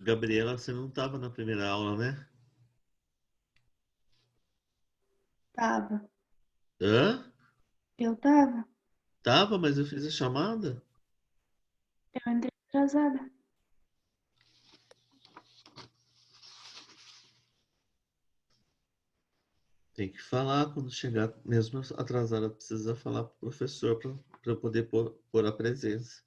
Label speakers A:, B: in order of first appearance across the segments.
A: Gabriela, você não estava na primeira aula, né?
B: Tava.
A: Hã?
B: Eu tava.
A: Tava, mas eu fiz a chamada.
B: Eu entrei atrasada.
A: Tem que falar quando chegar, mesmo atrasada, precisa falar pro professor para poder pôr a presença.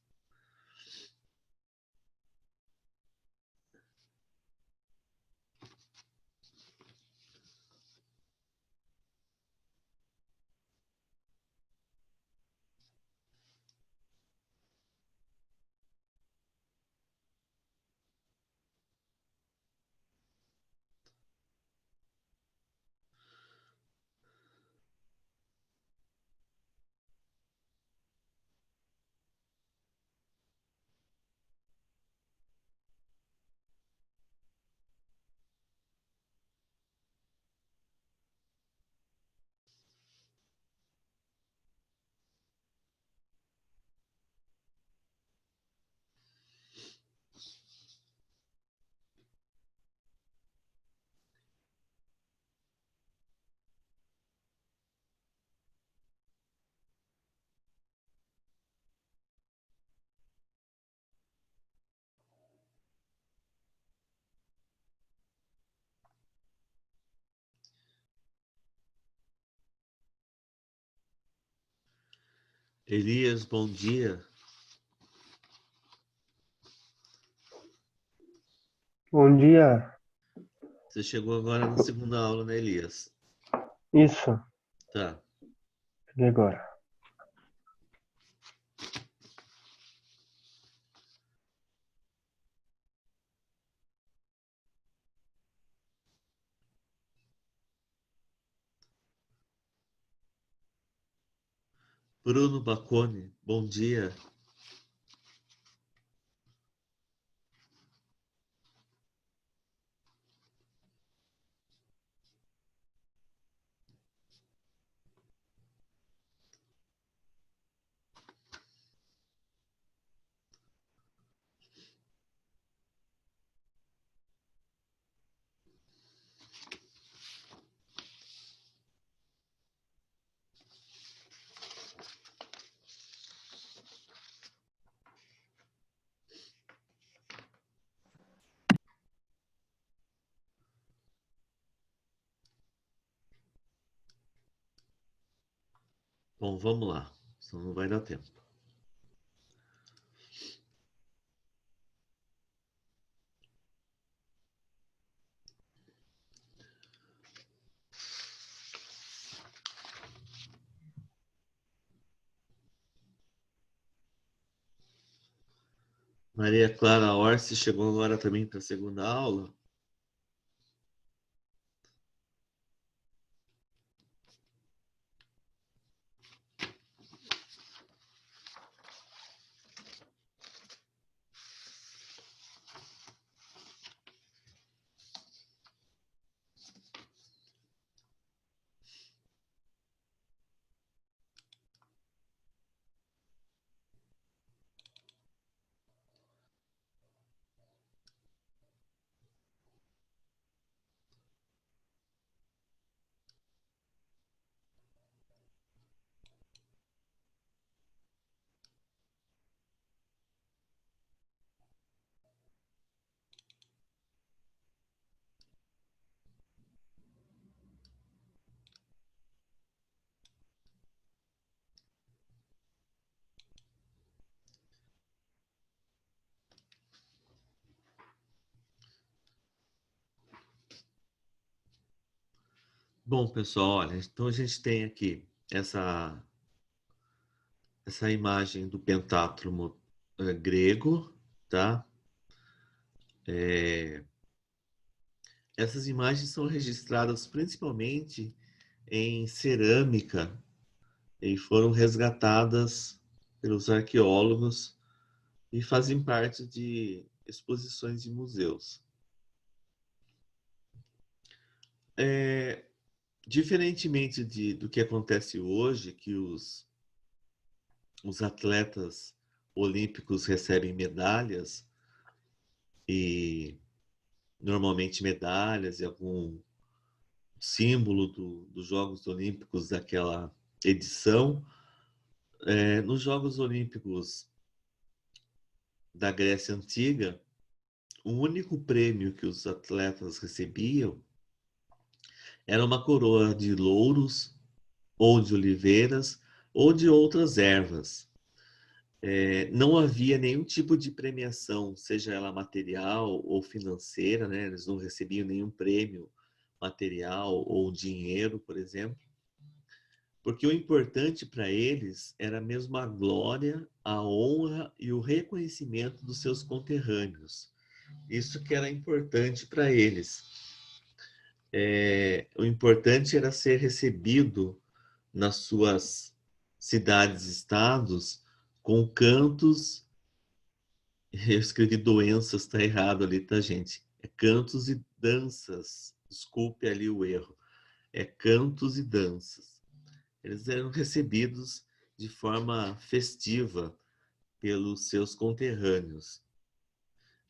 A: Elias, bom dia.
C: Bom dia.
A: Você chegou agora na segunda aula, né, Elias?
C: Isso,
A: Tá.
C: e agora?
A: Bruno Bacone, bom dia. Bom, vamos lá. Senão não vai dar tempo. Maria Clara Orsi chegou agora também para a segunda aula. Bom, pessoal, olha, então a gente tem aqui essa imagem do pentátromo grego, tá? É, essas imagens são registradas principalmente em cerâmica e foram resgatadas pelos arqueólogos e fazem parte de exposições de museus. É, diferentemente do que acontece hoje, que os atletas olímpicos recebem medalhas e normalmente medalhas e algum símbolo dos Jogos Olímpicos daquela edição. Nos Jogos Olímpicos da Grécia Antiga, o único prêmio que os atletas recebiam era uma coroa de louros, ou de oliveiras, ou de outras ervas. Não havia nenhum tipo de premiação, seja ela material ou financeira, né? Eles não recebiam nenhum prêmio material ou dinheiro, por exemplo, porque o importante para eles era mesmo a glória, a honra e o reconhecimento dos seus conterrâneos. Isso que era importante para eles. O importante era ser recebido nas suas cidades e estados com cantos. Eu escrevi doenças, está errado ali, tá, gente? É cantos e danças. Desculpe ali o erro. É cantos e danças. Eles eram recebidos de forma festiva pelos seus conterrâneos.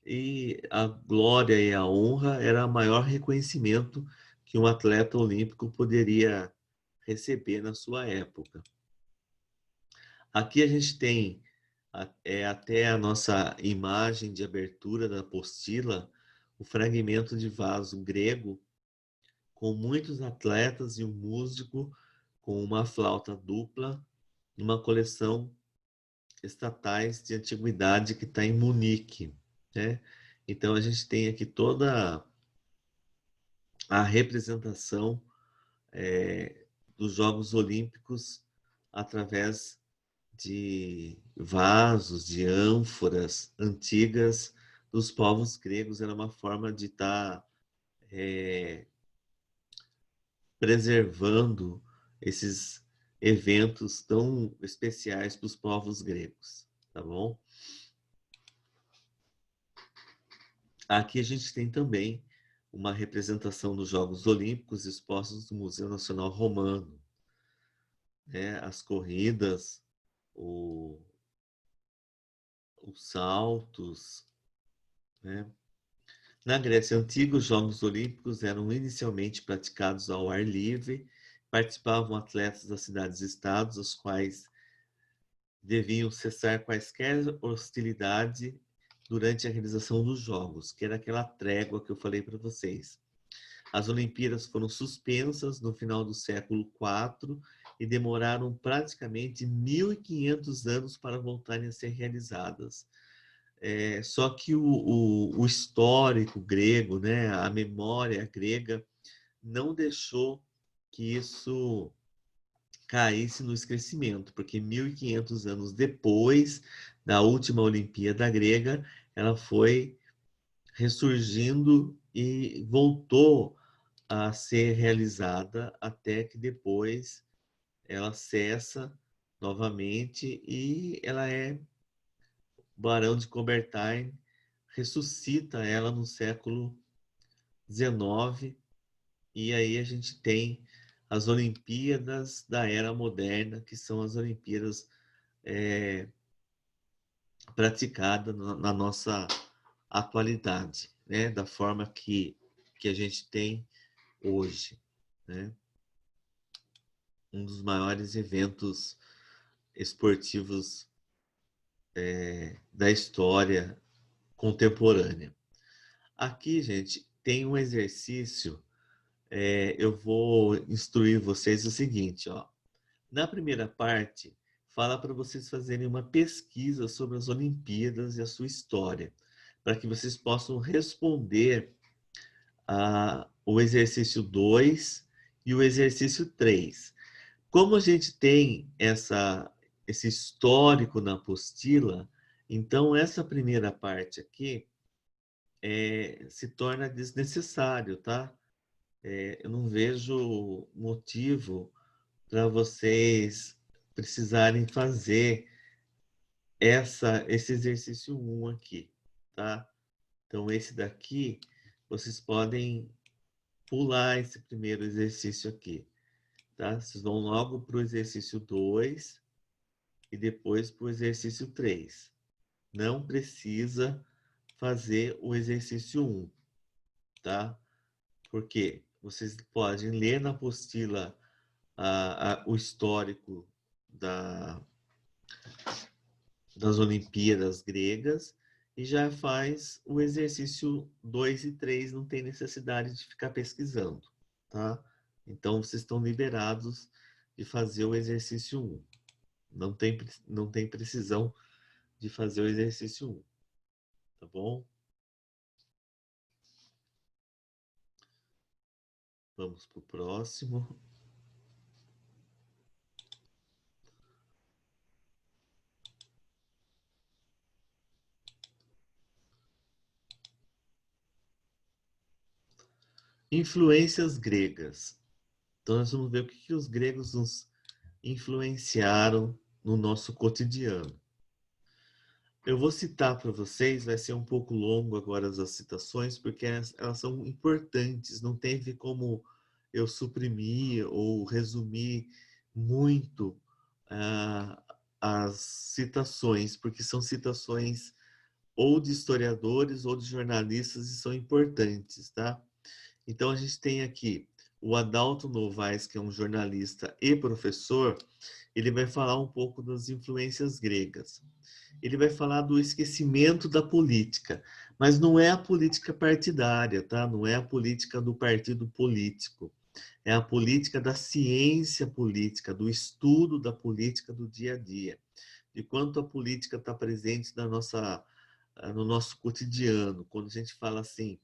A: E a glória e a honra era o maior reconhecimento que um atleta olímpico poderia receber na sua época. Aqui a gente tem até a nossa imagem de abertura da apostila, o fragmento de vaso grego com muitos atletas e um músico com uma flauta dupla numa coleção estatais de antiguidade que está em Munique, né? Então a gente tem aqui toda a representação dos Jogos Olímpicos através de vasos, de ânforas antigas dos povos gregos. Era uma forma de estar preservando esses eventos tão especiais para os povos gregos, tá bom? Aqui a gente tem também uma representação dos Jogos Olímpicos expostos no Museu Nacional Romano, né? As corridas, os saltos, né? Na Grécia Antiga, os Jogos Olímpicos eram inicialmente praticados ao ar livre, participavam atletas das cidades-estados, os quais deviam cessar quaisquer hostilidade durante a realização dos Jogos, que era aquela trégua que eu falei para vocês. As Olimpíadas foram suspensas no final do século IV e demoraram praticamente 1.500 anos para voltarem a ser realizadas. Só que o histórico grego, né, a memória grega, não deixou que isso caísse no esquecimento, porque 1.500 anos depois da última Olimpíada grega, ela foi ressurgindo e voltou a ser realizada até que depois ela cessa novamente e ela Barão de Coubertin ressuscita ela no século XIX e aí a gente tem as Olimpíadas da Era Moderna, que são as Olimpíadas praticadas na nossa atualidade, né? Da forma que a gente tem hoje, né? Um dos maiores eventos esportivos da história contemporânea. Aqui, gente, tem um exercício. Eu vou instruir vocês o seguinte, ó. Na primeira parte, fala para vocês fazerem uma pesquisa sobre as Olimpíadas e a sua história, para que vocês possam responder o exercício 2 e o exercício 3. Como a gente tem esse histórico na apostila, então essa primeira parte aqui se torna desnecessário, tá? Eu não vejo motivo para vocês precisarem fazer esse exercício 1 aqui, tá? Então, esse daqui, vocês podem pular esse primeiro exercício aqui, tá? Vocês vão logo para o exercício 2 e depois para o exercício 3. Não precisa fazer o exercício 1, tá? Porque vocês podem ler na apostila o histórico das Olimpíadas gregas e já faz o exercício 2 e 3, não tem necessidade de ficar pesquisando, tá? Então, vocês estão liberados de fazer o exercício 1. Não tem precisão de fazer o exercício 1, tá bom? Vamos para o próximo. Influências gregas. Então, nós vamos ver o que os gregos nos influenciaram no nosso cotidiano. Eu vou citar para vocês, vai ser um pouco longo agora as citações, porque elas são importantes, não teve como eu suprimir ou resumir muito as citações, porque são citações ou de historiadores ou de jornalistas e são importantes, tá? Então, a gente tem aqui o Adalto Novaes, que é um jornalista e professor, ele vai falar um pouco das influências gregas. Ele vai falar do esquecimento da política, mas não é a política partidária, tá? Não é a política do partido político. É a política da ciência política, do estudo da política do dia a dia. De quanto a política está presente no nosso cotidiano. Quando a gente fala assim,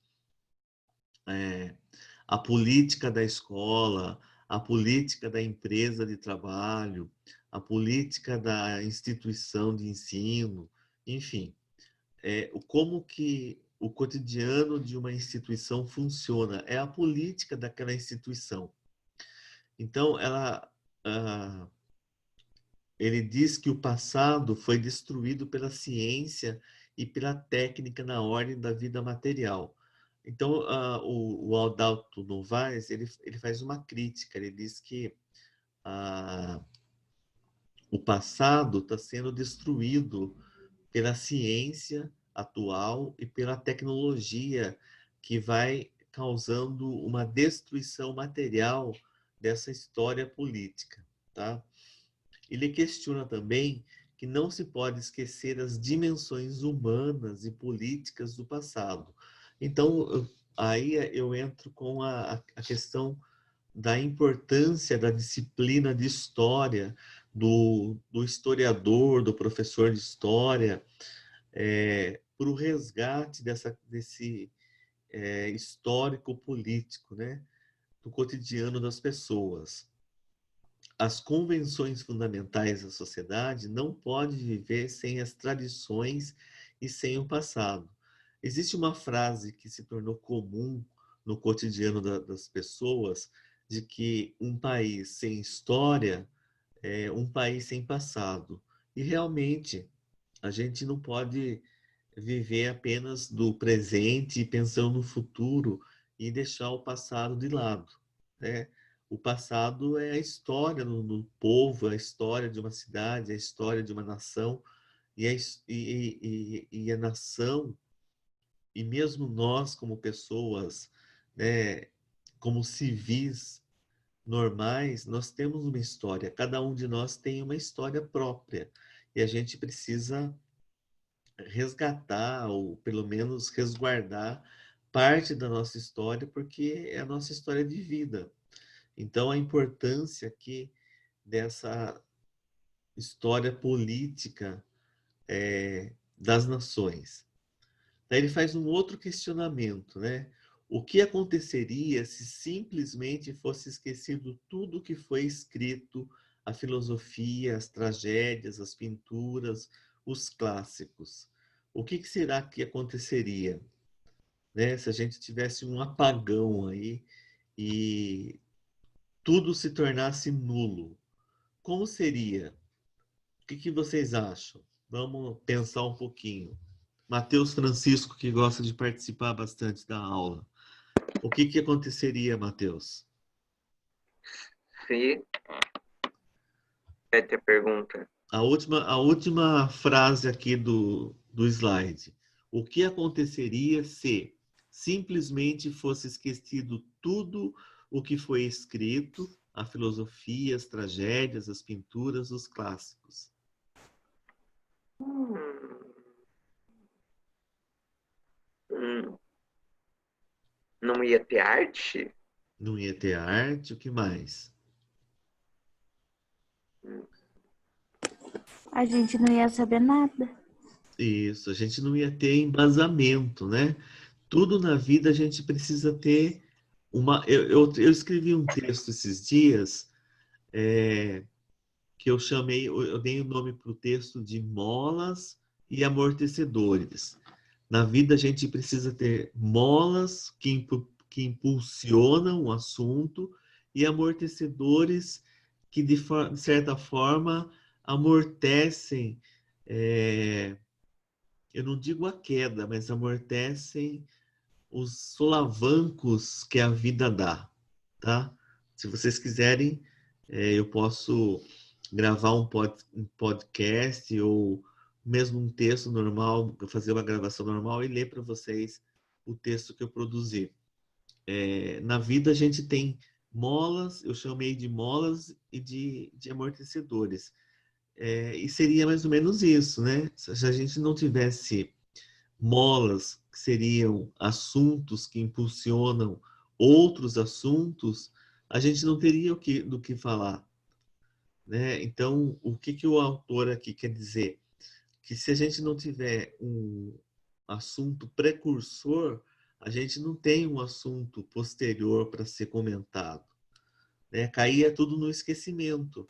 A: a política da escola, a política da empresa de trabalho, a política da instituição de ensino, enfim, como que o cotidiano de uma instituição funciona, é a política daquela instituição. Então, ele diz que o passado foi destruído pela ciência e pela técnica na ordem da vida material. Então, o Adalto Novaes, ele faz uma crítica, ele diz que o passado está sendo destruído pela ciência atual e pela tecnologia que vai causando uma destruição material dessa história política, tá? Ele questiona também que não se pode esquecer as dimensões humanas e políticas do passado. Então, aí eu entro com a questão da importância da disciplina de história, do historiador, do professor de história, para o resgate desse histórico político, né, do cotidiano das pessoas. As convenções fundamentais da sociedade não podem viver sem as tradições e sem o passado. Existe uma frase que se tornou comum no cotidiano das pessoas de que um país sem história é um país sem passado. E realmente a gente não pode viver apenas do presente e pensando no futuro e deixar o passado de lado, né? O passado é a história do povo, a história de uma cidade, a história de uma nação, e a nação, e mesmo nós como pessoas, né, como civis normais, nós temos uma história, cada um de nós tem uma história própria, e a gente precisa resgatar, ou pelo menos resguardar parte da nossa história, porque é a nossa história de vida. Então, a importância aqui dessa história política das nações. Daí ele faz um outro questionamento, né? O que aconteceria se simplesmente fosse esquecido tudo que foi escrito, a filosofia, as tragédias, as pinturas, os clássicos? O que será que aconteceria, né, se a gente tivesse um apagão aí e tudo se tornasse nulo? Como seria? O que vocês acham? Vamos pensar um pouquinho. Matheus Francisco, que gosta de participar bastante da aula. O que aconteceria, Matheus?
D: Se é a pergunta.
A: A última frase aqui do slide. O que aconteceria se simplesmente fosse esquecido tudo o que foi escrito, a filosofia, as tragédias, as pinturas, os clássicos?
D: Hum, hum. Não ia ter arte?
A: Não ia ter arte, o que mais?
B: A gente não ia saber nada.
A: Isso, a gente não ia ter embasamento, né? Tudo na vida a gente precisa ter uma. Eu escrevi um texto esses dias que eu dei o nome para o texto de molas e amortecedores. Na vida a gente precisa ter molas que impulsionam o assunto e amortecedores que, de certa forma, amortecem, eu não digo a queda, mas amortecem os solavancos que a vida dá, tá? Se vocês quiserem, eu posso gravar um podcast ou mesmo um texto normal, fazer uma gravação normal e ler para vocês o texto que eu produzi. Na vida a gente tem molas, eu chamei de molas e de amortecedores. E seria mais ou menos isso, né? Se a gente não tivesse molas, que seriam assuntos que impulsionam outros assuntos, a gente não teria do que falar, né? Então, o que o autor aqui quer dizer? Que se a gente não tiver um assunto precursor, a gente não tem um assunto posterior para ser comentado, né? Caía tudo no esquecimento,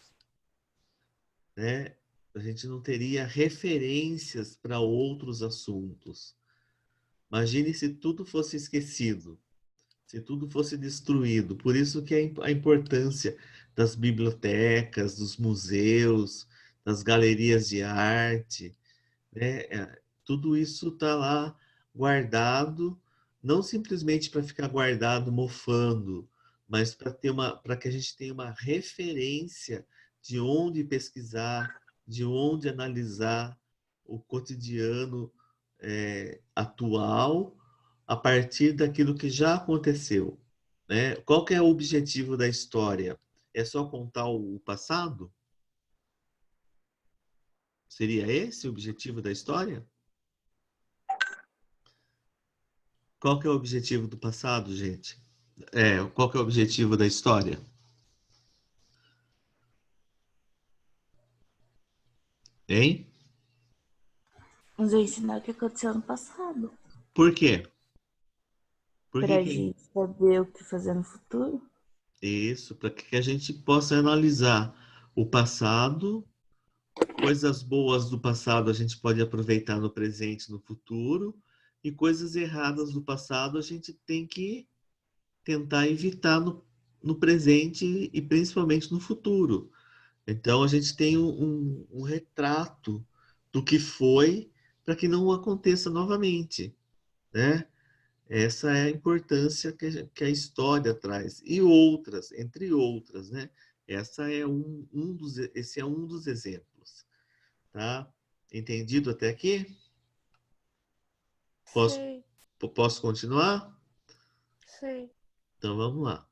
A: né? A gente não teria referências para outros assuntos. Imagine se tudo fosse esquecido, se tudo fosse destruído. Por isso que a importância das bibliotecas, dos museus, das galerias de arte, né? Tudo isso está lá guardado, não simplesmente para ficar guardado mofando, mas para que a gente tenha uma referência de onde pesquisar, de onde analisar o cotidiano atual a partir daquilo que já aconteceu, né? Qual que é o objetivo da história? É só contar o passado? Seria esse o objetivo da história? Qual que é o objetivo do passado, gente? Qual que é o objetivo da história? Hein?
B: Nos ensinar o que aconteceu no passado.
A: Por quê? Por que
B: Pra
A: que
B: gente saber o que fazer no futuro.
A: isso? Para que a gente possa analisar o passado, coisas boas do passado a gente pode aproveitar no presente, no futuro, e coisas erradas do passado a gente tem que tentar evitar no presente e principalmente no futuro. Então a gente tem um retrato do que foi para que não aconteça novamente, né? Essa é a importância que a história traz e outras, entre outras, né? Esse é um dos exemplos, tá? Entendido até aqui? Posso,
D: Sei,
A: posso continuar?
D: sei.
A: Então vamos lá.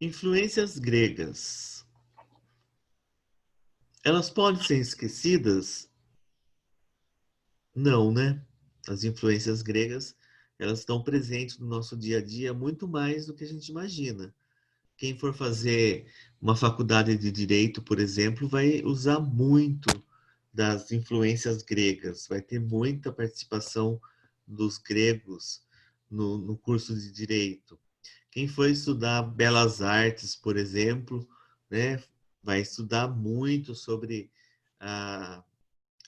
A: Influências gregas. Elas podem ser esquecidas? Não, né? As influências gregas, elas estão presentes no nosso dia a dia muito mais do que a gente imagina. Quem for fazer uma faculdade de direito, por exemplo, vai usar muito das influências gregas, vai ter muita participação dos gregos no curso de direito. Quem for estudar belas artes, por exemplo, né, vai estudar muito sobre a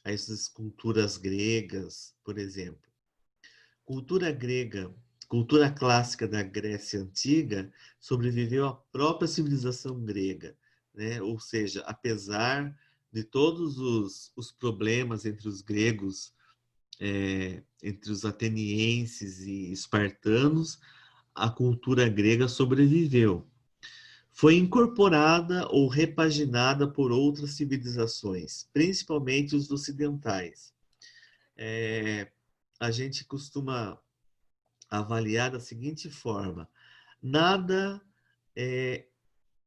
A: essas culturas gregas, por exemplo. Cultura grega, cultura clássica da Grécia Antiga, sobreviveu à própria civilização grega, né? Ou seja, apesar de todos os problemas entre os gregos, entre os atenienses e espartanos, a cultura grega sobreviveu. Foi incorporada ou repaginada por outras civilizações, principalmente os ocidentais. A gente costuma avaliar da seguinte forma: nada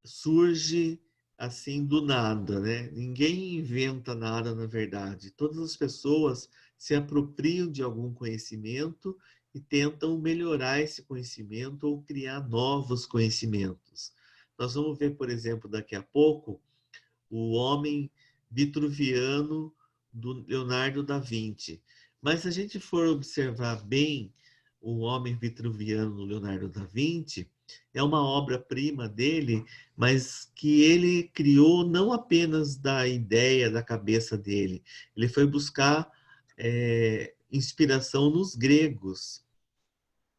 A: surge assim do nada, né? Ninguém inventa nada, na verdade. Todas as pessoas se apropriam de algum conhecimento e tentam melhorar esse conhecimento ou criar novos conhecimentos. Nós vamos ver, por exemplo, daqui a pouco, o homem vitruviano do Leonardo da Vinci. Mas se a gente for observar bem o homem vitruviano do Leonardo da Vinci, é uma obra-prima dele, mas que ele criou não apenas da ideia da cabeça dele, ele foi buscar inspiração nos gregos,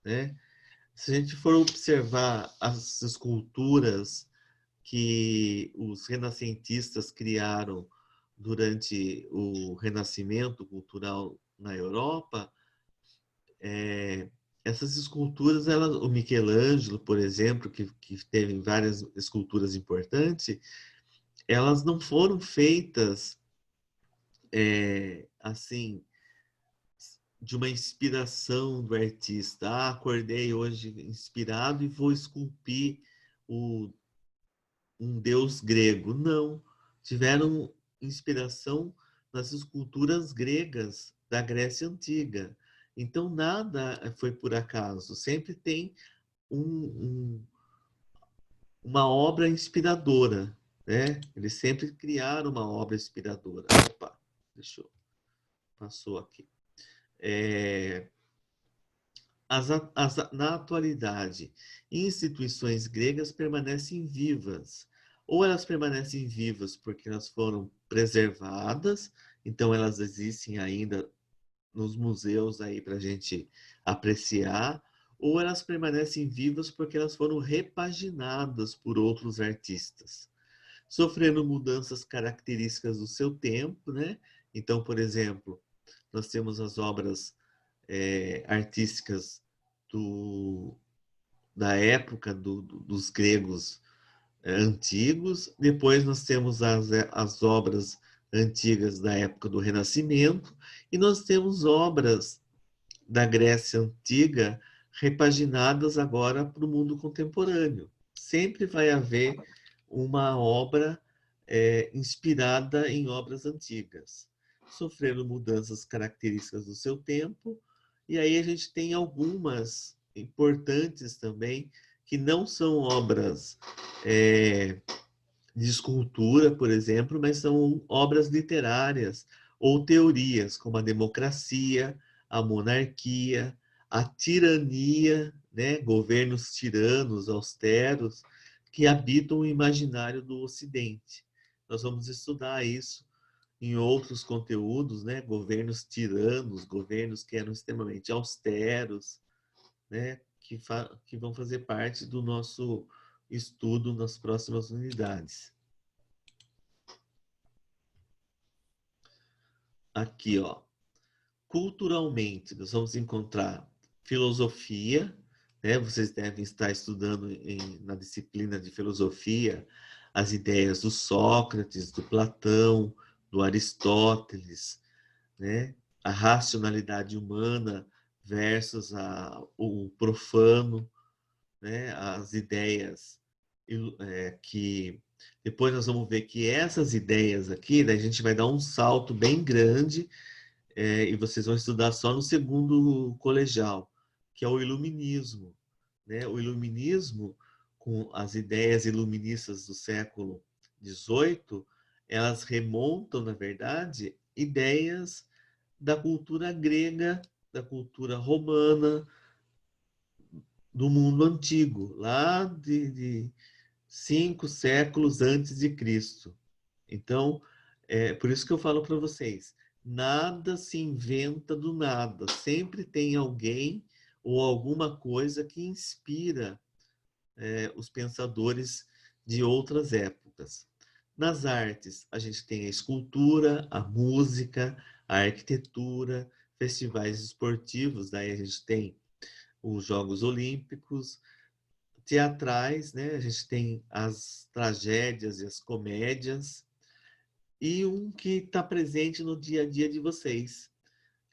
A: né? Se a gente for observar as esculturas que os renascentistas criaram durante o renascimento cultural na Europa, essas esculturas, o Michelangelo, por exemplo, que teve várias esculturas importantes, elas não foram feitas assim, de uma inspiração do artista. Acordei hoje inspirado e vou esculpir um deus grego. Não, tiveram inspiração nas esculturas gregas da Grécia Antiga. Então, nada foi por acaso. Sempre tem uma obra inspiradora, né? Eles sempre criaram uma obra inspiradora. Opa, passou aqui. Na atualidade, instituições gregas permanecem vivas. Ou elas permanecem vivas porque elas foram preservadas, então elas existem ainda nos museus aí para a gente apreciar, ou elas permanecem vivas porque elas foram repaginadas por outros artistas, sofrendo mudanças características do seu tempo, né? Então, por exemplo, nós temos as obras artísticas da época dos gregos antigos, depois nós temos as obras antigas da época do Renascimento, e nós temos obras da Grécia Antiga repaginadas agora para o mundo contemporâneo. Sempre vai haver uma obra inspirada em obras antigas, sofrendo mudanças características do seu tempo, e aí a gente tem algumas importantes também, que não são obras de escultura, por exemplo, mas são obras literárias ou teorias, como a democracia, a monarquia, a tirania, né? Governos tiranos, austeros, que habitam o imaginário do Ocidente. Nós vamos estudar isso em outros conteúdos, né? Governos tiranos, governos que eram extremamente austeros, né? Que vão fazer parte do nosso estudo nas próximas unidades. Aqui, ó. Culturalmente, nós vamos encontrar filosofia, né? Vocês devem estar estudando na disciplina de filosofia as ideias do Sócrates, do Platão, do Aristóteles, né? A racionalidade humana versus o profano, né? As ideias que depois nós vamos ver que essas ideias aqui, né, a gente vai dar um salto bem grande e vocês vão estudar só no segundo colegial, que é o iluminismo, né? O iluminismo, com as ideias iluministas do século XVIII, elas remontam, na verdade, ideias da cultura grega, da cultura romana, do mundo antigo, lá de 5 séculos antes de Cristo. Então, por isso que eu falo para vocês, nada se inventa do nada. Sempre tem alguém ou alguma coisa que inspira os pensadores de outras épocas. Nas artes, a gente tem a escultura, a música, a arquitetura, festivais esportivos, daí a gente tem os Jogos Olímpicos, teatrais, né? A gente tem as tragédias e as comédias, e um que está presente no dia a dia de vocês,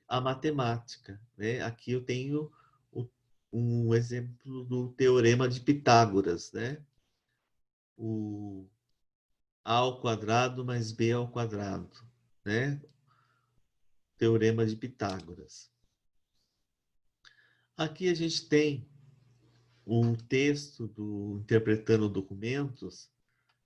A: a matemática, né? Aqui eu tenho um exemplo do Teorema de Pitágoras, né? O A ao quadrado mais B ao quadrado, né? Teorema de Pitágoras. Aqui a gente tem um texto do Interpretando Documentos.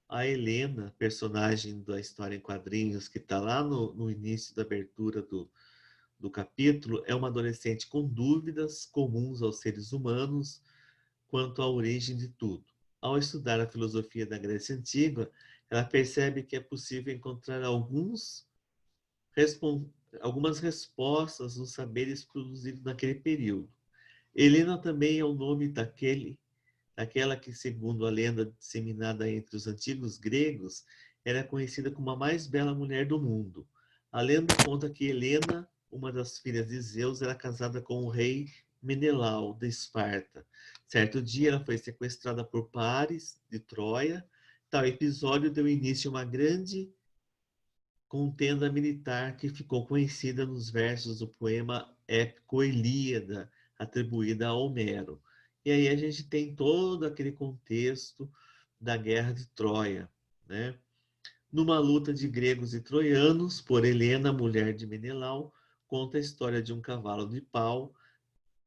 A: A Helena, personagem da história em quadrinhos, que está lá no início da abertura do capítulo, é uma adolescente com dúvidas comuns aos seres humanos quanto à origem de tudo. Ao estudar a filosofia da Grécia Antiga, ela percebe que é possível encontrar algumas respostas nos saberes produzidos naquele período. Helena também é o nome daquela que, segundo a lenda disseminada entre os antigos gregos, era conhecida como a mais bela mulher do mundo. A lenda conta que Helena, uma das filhas de Zeus, era casada com o rei Menelau, de Esparta. Certo dia, ela foi sequestrada por Paris, de Troia. Tal episódio deu início a uma grande contenda militar que ficou conhecida nos versos do poema épico Ilíada, atribuída a Homero. E aí a gente tem todo aquele contexto da Guerra de Troia, né? Numa luta de gregos e troianos, por Helena, mulher de Menelau, conta a história de um cavalo de pau.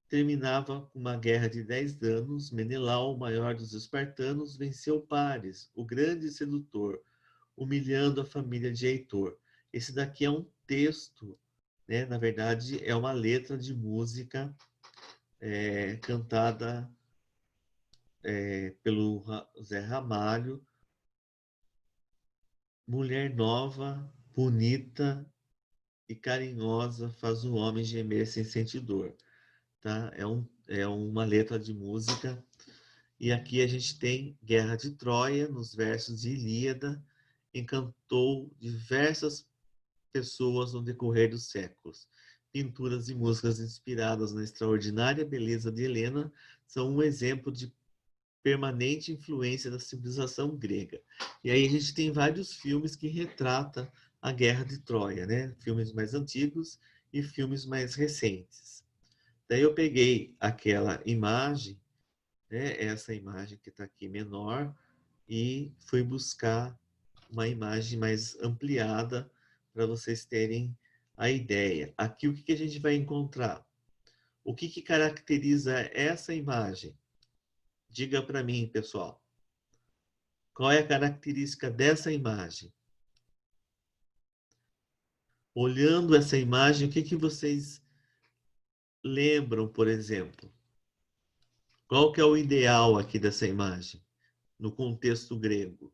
A: Terminava uma guerra de 10 anos. Menelau, o maior dos espartanos, venceu Paris, o grande sedutor, humilhando a família de Heitor. Esse daqui é um texto, né? Na verdade, é uma letra de música cantada pelo Zé Ramalho. Mulher nova, bonita e carinhosa faz o homem gemer sem sentir dor. Tá? É uma letra de música. E aqui a gente tem Guerra de Troia, nos versos de Ilíada, encantou diversas pessoas no decorrer dos séculos. Pinturas e músicas inspiradas na extraordinária beleza de Helena são um exemplo de permanente influência da civilização grega. E aí a gente tem vários filmes que retratam a Guerra de Troia, né? Filmes mais antigos e filmes mais recentes. Daí eu peguei aquela imagem, né? Essa imagem que está aqui menor, e fui buscar uma imagem mais ampliada para vocês terem a ideia. Aqui o que a gente vai encontrar? O que caracteriza essa imagem? Diga para mim, pessoal. Qual é a característica dessa imagem? Olhando essa imagem, o que vocês lembram, por exemplo? Qual que é o ideal aqui dessa imagem, no contexto grego?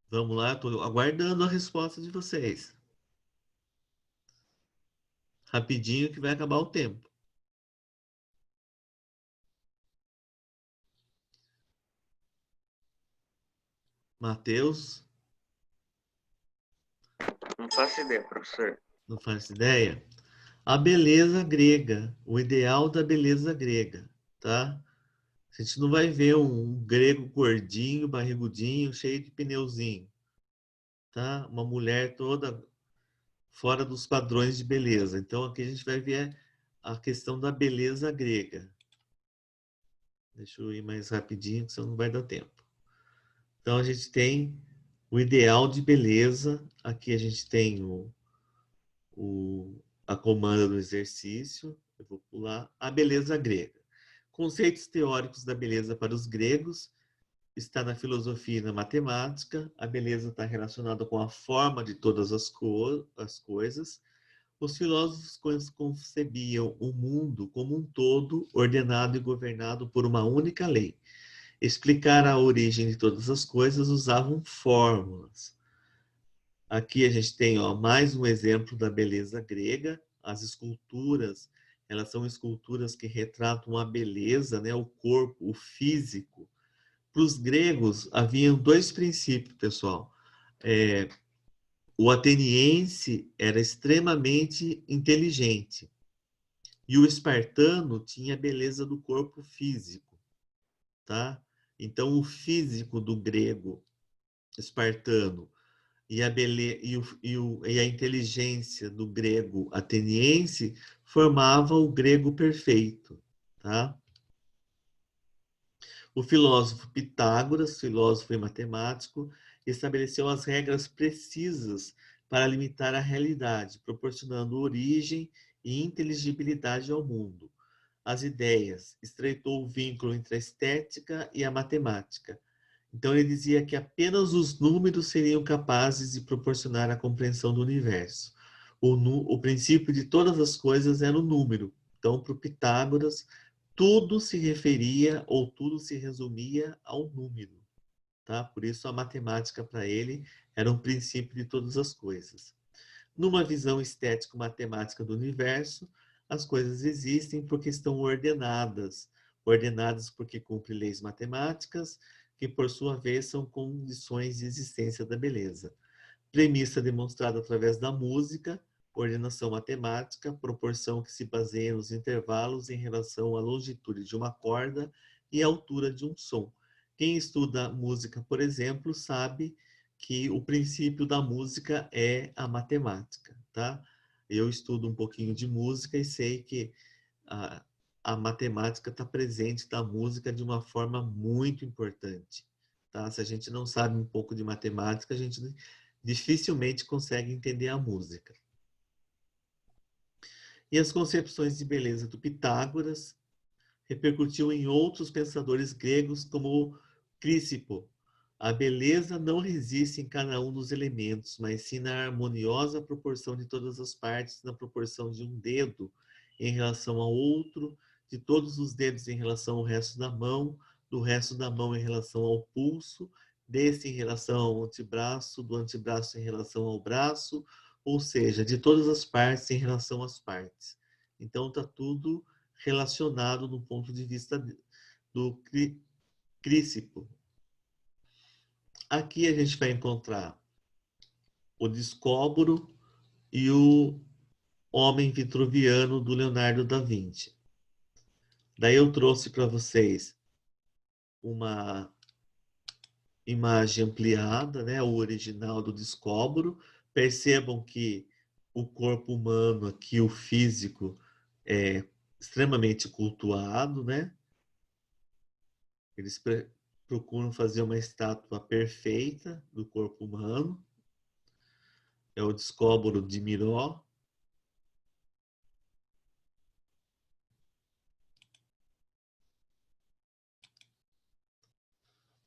A: Vamos lá, estou aguardando a resposta de vocês. Rapidinho que vai acabar o tempo. Mateus,
D: Não faço ideia, professor.
A: não faz ideia? A beleza grega, o ideal da beleza grega, tá? A gente não vai ver um grego gordinho, barrigudinho, cheio de pneuzinho, tá? Uma mulher toda fora dos padrões de beleza. Então aqui a gente vai ver a questão da beleza grega. Deixa eu ir mais rapidinho, que senão não vai dar tempo. Então a gente tem o ideal de beleza. Aqui a gente tem a comanda do exercício. Eu vou pular. A beleza grega. Conceitos teóricos da beleza para os gregos. Está na filosofia e na matemática. A beleza está relacionada com a forma de todas as coisas. Os filósofos concebiam o mundo como um todo, ordenado e governado por uma única lei. Explicar a origem de todas as coisas usavam fórmulas. Aqui a gente tem mais um exemplo da beleza grega. As esculturas, elas são esculturas que retratam a beleza, né? O corpo, o físico. Para os gregos, haviam dois princípios, pessoal. o ateniense era extremamente inteligente e o espartano tinha a beleza do corpo físico, tá? Então, o físico do grego espartano e a inteligência do grego ateniense formava o grego perfeito, tá? O filósofo Pitágoras, filósofo e matemático, estabeleceu as regras precisas para limitar a realidade, proporcionando origem e inteligibilidade ao mundo. As ideias, estreitou o vínculo entre a estética e a matemática. Então ele dizia que apenas os números seriam capazes de proporcionar a compreensão do universo. O princípio de todas as coisas era o número. Então, para o Pitágoras, tudo se referia ou tudo se resumia ao número, tá? Por isso a matemática para ele era um princípio de todas as coisas. Numa visão estético-matemática do universo, as coisas existem porque estão ordenadas. Ordenadas porque cumprem leis matemáticas, que por sua vez são condições de existência da beleza. Premissa demonstrada através da música, ordenação matemática, proporção que se baseia nos intervalos em relação à longitude de uma corda e à altura de um som. Quem estuda música, por exemplo, sabe que o princípio da música é a matemática, tá? Eu estudo um pouquinho de música e sei que a matemática está presente na música de uma forma muito importante, tá? Se a gente não sabe um pouco de matemática, a gente dificilmente consegue entender a música. E as concepções de beleza do Pitágoras repercutiu em outros pensadores gregos como Crícipo. A beleza não reside em cada um dos elementos, mas sim na harmoniosa proporção de todas as partes, na proporção de um dedo em relação ao outro, de todos os dedos em relação ao resto da mão, do resto da mão em relação ao pulso, desse em relação ao antebraço, do antebraço em relação ao braço, ou seja, de todas as partes em relação às partes. Então está tudo relacionado no ponto de vista do Crícipo. Aqui a gente vai encontrar o Discóboro e o Homem Vitruviano do Leonardo da Vinci. Daí eu trouxe para vocês uma imagem ampliada, né, o original do Discóboro. Percebam que o corpo humano aqui, o físico, é extremamente cultuado, né? Eles procuram fazer uma estátua perfeita do corpo humano. É o Discóboro de Miró.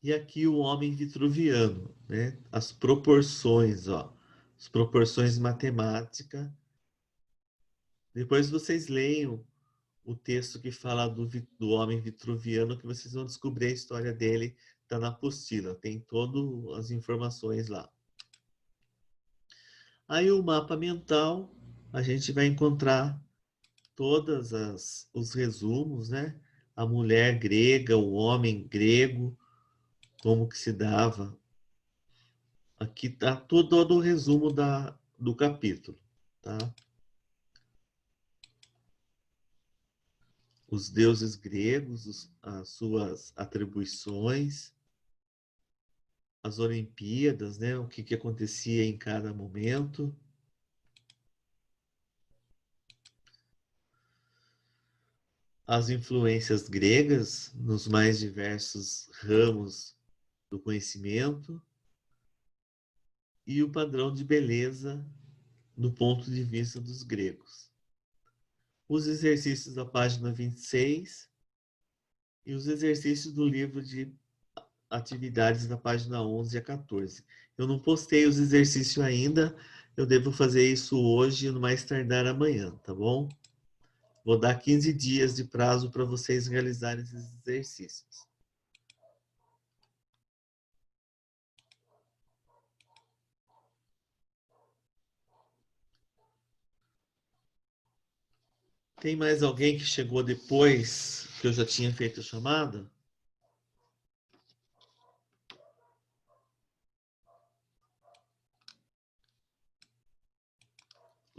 A: E aqui o homem vitruviano, né? As proporções, ó, as proporções matemáticas. Depois vocês leiam o texto que fala do homem vitruviano, que vocês vão descobrir a história dele, está na apostila, tem todas as informações lá. Aí o mapa mental, a gente vai encontrar todos os resumos, né? A mulher grega, o homem grego, como que se dava. Aqui está todo o resumo do capítulo, tá? Os deuses gregos, as suas atribuições, as Olimpíadas, né? O que acontecia em cada momento. As influências gregas nos mais diversos ramos do conhecimento e o padrão de beleza do ponto de vista dos gregos. Os exercícios da página 26 e os exercícios do livro de atividades da página 11 a 14. Eu não postei os exercícios ainda, eu devo fazer isso hoje, no mais tardar amanhã, tá bom? Vou dar 15 dias de prazo para vocês realizarem esses exercícios. Tem mais alguém que chegou depois que eu já tinha feito a chamada?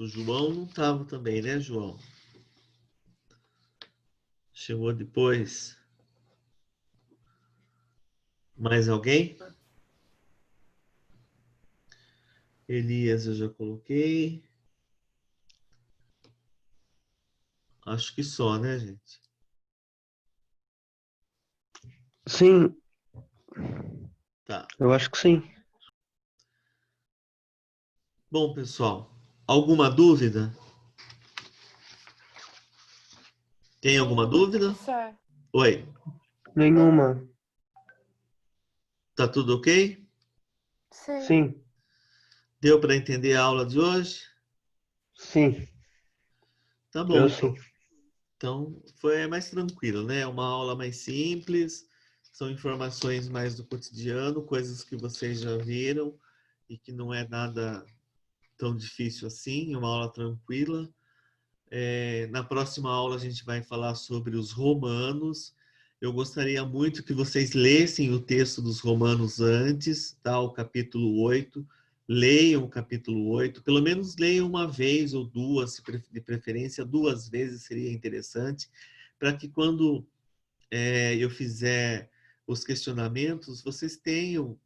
A: O João não estava também, né, João? Chegou depois. Mais alguém? Elias eu já coloquei. Acho que só, né, gente?
C: Sim,
A: Tá.
C: eu acho que sim.
A: Bom, pessoal, alguma dúvida? Tem alguma dúvida?
E: Professor,
A: Oi,
C: Nenhuma.
A: tá tudo ok?
E: sim.
C: Sim,
A: Deu para entender a aula de hoje?
C: sim.
A: Tá bom,
C: Eu
A: então.
C: sim.
A: Então, foi mais tranquilo, né? Uma aula mais simples, são informações mais do cotidiano, coisas que vocês já viram e que não é nada tão difícil assim, uma aula tranquila. Na próxima aula a gente vai falar sobre os romanos. Eu gostaria muito que vocês lessem o texto dos romanos antes, tá? O capítulo 8. Leiam o capítulo 8, pelo menos leiam uma vez ou duas, de preferência, 2 vezes seria interessante, para que quando eu fizer os questionamentos, vocês tenham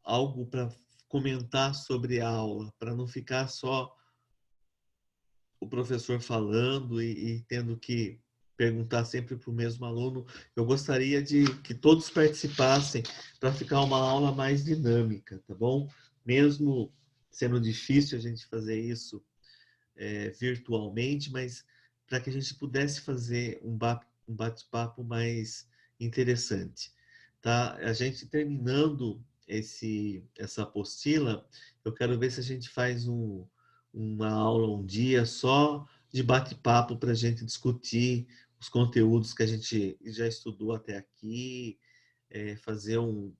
A: algo para comentar sobre a aula, para não ficar só o professor falando e tendo que perguntar sempre para o mesmo aluno. Eu gostaria de que todos participassem para ficar uma aula mais dinâmica, tá bom? Mesmo sendo difícil a gente fazer isso virtualmente, mas para que a gente pudesse fazer um bate-papo mais interessante, tá? A gente terminando essa apostila, eu quero ver se a gente faz uma aula um dia só de bate-papo para a gente discutir os conteúdos que a gente já estudou até aqui, fazer um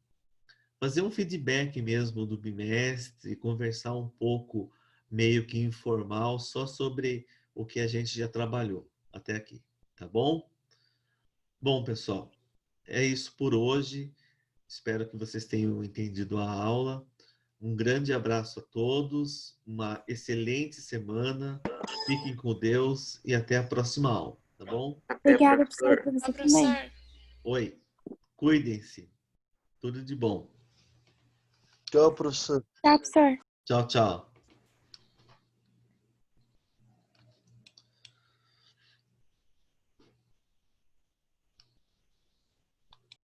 A: feedback mesmo do bimestre, conversar um pouco meio que informal só sobre o que a gente já trabalhou até aqui, tá bom? Bom, pessoal, é isso por hoje. Espero que vocês tenham entendido a aula. Um grande abraço a todos, uma excelente semana. Fiquem com Deus e até a próxima aula, tá bom?
D: Até,
B: Obrigada, professor,
D: professor.
B: pra você
E: Ô,
B: também.
E: professor.
A: Oi, cuidem-se. Tudo de bom.
F: Tchau, professor.
B: Tá, professor?
A: Tchau, tchau.